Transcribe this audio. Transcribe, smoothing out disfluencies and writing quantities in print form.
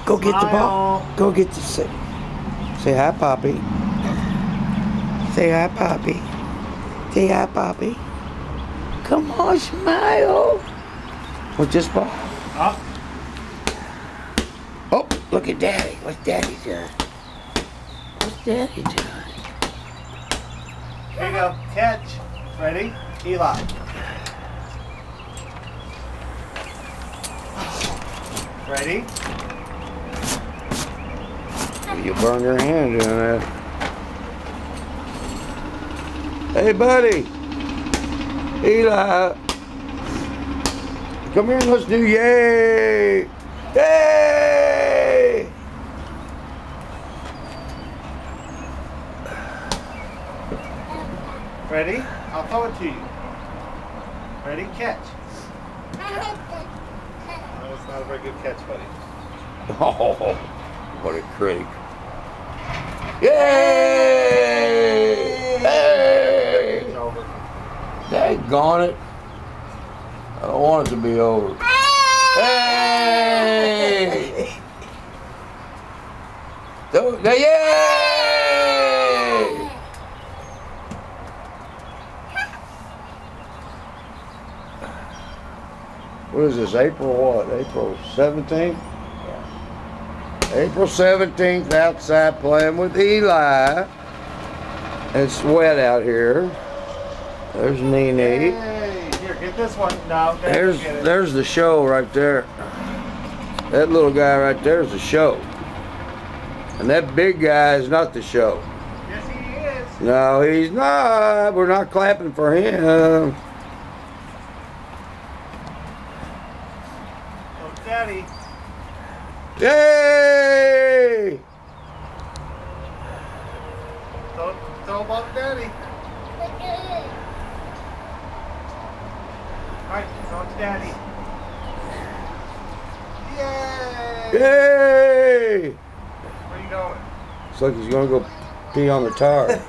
Go get the ball. Go get the say hi, Poppy. Say hi, Poppy. Say hi, Poppy. Come on, smile. What's this ball? Up. Oh, look at Daddy. What's Daddy doing? What's Daddy doing? Here you go. Catch. Ready? Eli. Ready? You burn your hand doing that. Hey, buddy. Eli. Come here and let's do yay. Yay! Ready? I'll throw it to you. Ready? Catch. That was not a very good catch, buddy. Oh, what a critic. Yay! Hey! It's over. Daggone it. I don't want it to be over. Hey! Yay! What is this, April what? April 17th? April 17th, outside playing with Eli. It's wet out here. There's Nene. Hey, here, get this one. No, There's the show right there. That little guy right there is the show. And that big guy is not the show. Yes, he is. No, he's not. We're not clapping for him. Oh, Daddy. Yay! Throw about Daddy. Alright, throw it to Daddy. Yay! Yay! Where are you going? Looks like he's gonna go pee on the tire.